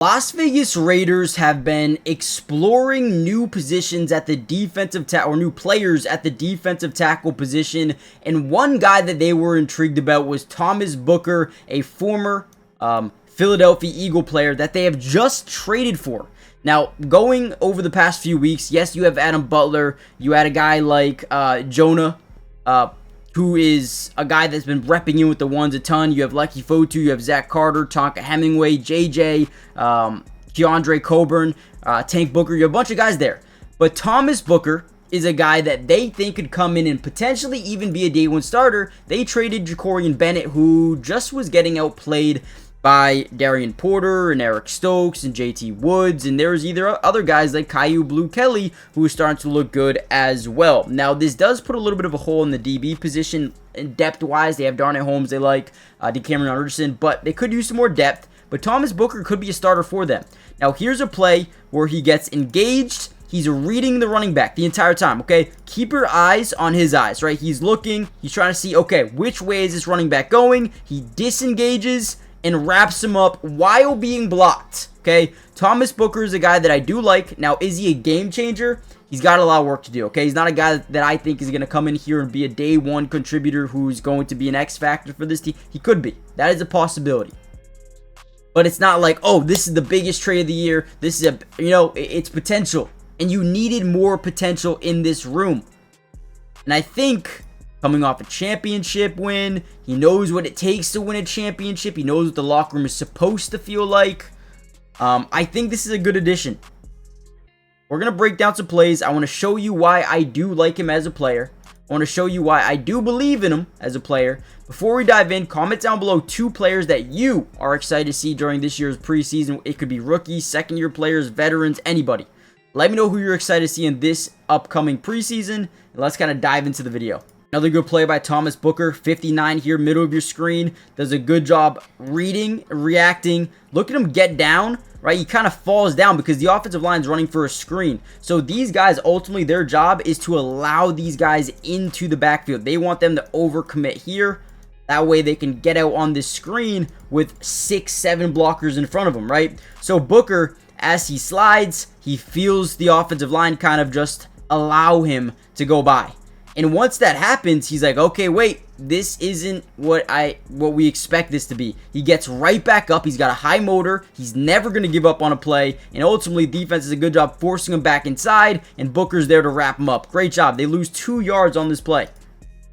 Las Vegas Raiders have been exploring new positions at the defensive tackle, or new players at the defensive tackle position, and one guy that they were intrigued about was Thomas Booker, a former Philadelphia Eagle player that they have just traded for. Now, going over the past few weeks, yes, you have Adam Butler, you had a guy like Jonah, who is a guy that's been repping in with the ones a ton. You have Lecky Fotu, you have Zach Carter, Tonka Hemingway, JJ, Keandre Coburn, Tank Booker. You have a bunch of guys there. But Thomas Booker is a guy that they think could come in and potentially even be a day one starter. They traded Jacorian Bennett, who just was getting outplayed by Darien Porter and Eric Stokes and JT Woods, and there's either other guys like Caillou Blue Kelly who is starting to look good as well. Now, this does put a little bit of a hole in the DB position depth-wise. They have Darnell Holmes, they like DeCameron Anderson, but they could use some more depth. But Thomas Booker could be a starter for them. Now, here's a play where he gets engaged. He's reading the running back the entire time, okay? Keep your eyes on his eyes, right? He's looking, he's trying to see, okay, which way is this running back going? He disengages and wraps him up while being blocked, okay? Thomas Booker is a guy that I do like. Now, is he a game changer? He's got a lot of work to do, okay? He's not a guy that I think is going to come in here and be a day one contributor who's going to be an X factor for this team. He could be. That is a possibility. But it's not like, oh, this is the biggest trade of the year. This is it's potential. And you needed more potential in this room. And I think coming off a championship win, he knows what it takes to win a championship. He knows what the locker room is supposed to feel like. I think this is a good addition. We're going to break down some plays. I want to show you why I do like him as a player. I want to show you why I do believe in him as a player. Before we dive in, comment down below 2 players that you are excited to see during this year's preseason. It could be rookies, second-year players, veterans, anybody. Let me know who you're excited to see in this upcoming preseason, and let's kind of dive into the video. Another good play by Thomas Booker, 59 here, middle of your screen. Does a good job reading, reacting. Look at him get down, right? He kind of falls down because the offensive line is running for a screen. So these guys, ultimately, their job is to allow these guys into the backfield. They want them to overcommit here. That way they can get out on this screen with 6, 7 blockers in front of them, right? So Booker, as he slides, he feels the offensive line kind of just allow him to go by. And once that happens, he's like, okay, wait, this isn't what we expect this to be. He gets right back up. He's got a high motor. He's never going to give up on a play. And ultimately, defense does a good job forcing him back inside, and Booker's there to wrap him up. Great job. They lose 2 yards on this play.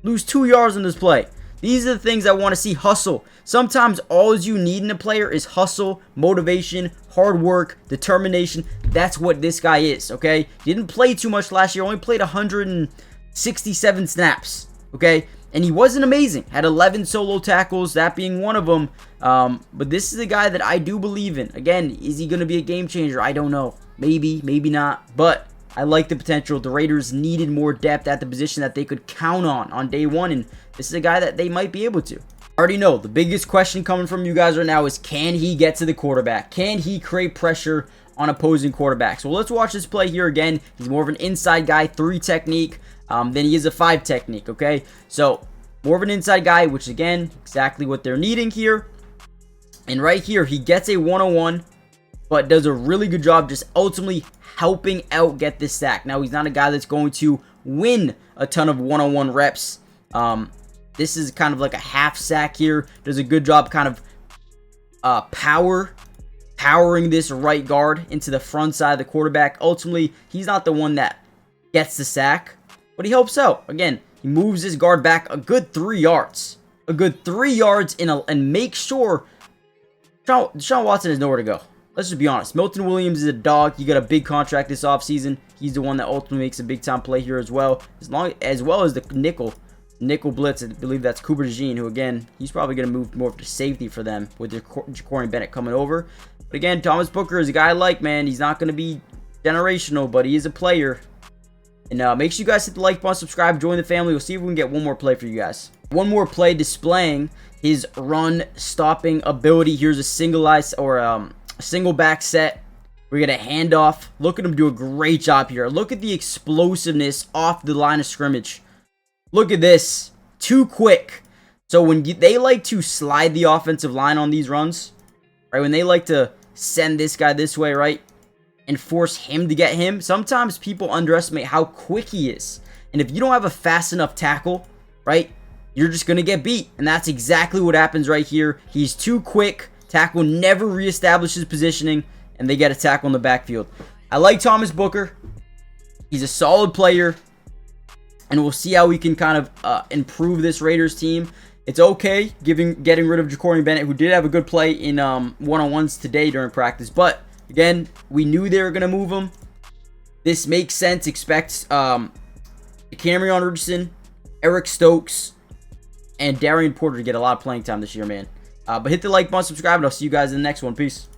Lose 2 yards on this play. These are the things I want to see. Hustle. Sometimes all you need in a player is hustle, motivation, hard work, determination. That's what this guy is, okay? He didn't play too much last year. Only played 167 snaps, okay? And he wasn't amazing. Had 11 solo tackles, that being one of them. But this is a guy that I do believe in. Again, is he going to be a game changer? I don't know. Maybe, maybe not. But I like the potential. The Raiders needed more depth at the position that they could count on day one. And this is a guy that they might be able to. I already know the biggest question coming from you guys right now is, can he get to the quarterback? Can he create pressure on opposing quarterbacks? Well, let's watch this play here again. He's more of an inside guy, 3 technique. Than he is a 5 technique, okay? So, more of an inside guy, which again, exactly what they're needing here. And right here, he gets a 101, but does a really good job just ultimately helping out get this sack. Now, he's not a guy that's going to win a ton of 101 reps. This is kind of like a half sack here. Does a good job kind of powering this right guard into the front side of the quarterback. Ultimately, he's not the one that gets the sack, but he helps out. Again, he moves his guard back a good 3 yards. A good 3 yards and make sure Deshaun Watson has nowhere to go. Let's just be honest. Milton Williams is a dog. He got a big contract this offseason. He's the one that ultimately makes a big-time play here as well. As well as the nickel blitz. I believe that's Cooper DeJean, who, again, he's probably going to move more to safety for them with Jacorian Bennett coming over. But, again, Thomas Booker is a guy I like, man. He's not going to be generational, but he is a player. And make sure you guys hit the like button, subscribe, join the family. We'll see if we can get one more play for you guys. One more play displaying his run stopping ability. Here's a single back set. We're going to hand off. Look at him do a great job here. Look at the explosiveness off the line of scrimmage. Look at this. Too quick. So when they like to slide the offensive line on these runs, right? When they like to send this guy this way, right? And force him to get him. Sometimes people underestimate how quick he is. And if you don't have a fast enough tackle, right, you're just going to get beat. And that's exactly what happens right here. He's too quick. Tackle never reestablishes positioning, and they get a tackle in the backfield. I like Thomas Booker. He's a solid player, and we'll see how we can kind of improve this Raiders team. It's okay getting rid of Ja'Cory Bennett, who did have a good play in one-on-ones today during practice. But, again, we knew they were going to move him. This makes sense. Expect Cameron Richardson, Eric Stokes, and Darien Porter to get a lot of playing time this year, man. But hit the like button, subscribe, and I'll see you guys in the next one. Peace.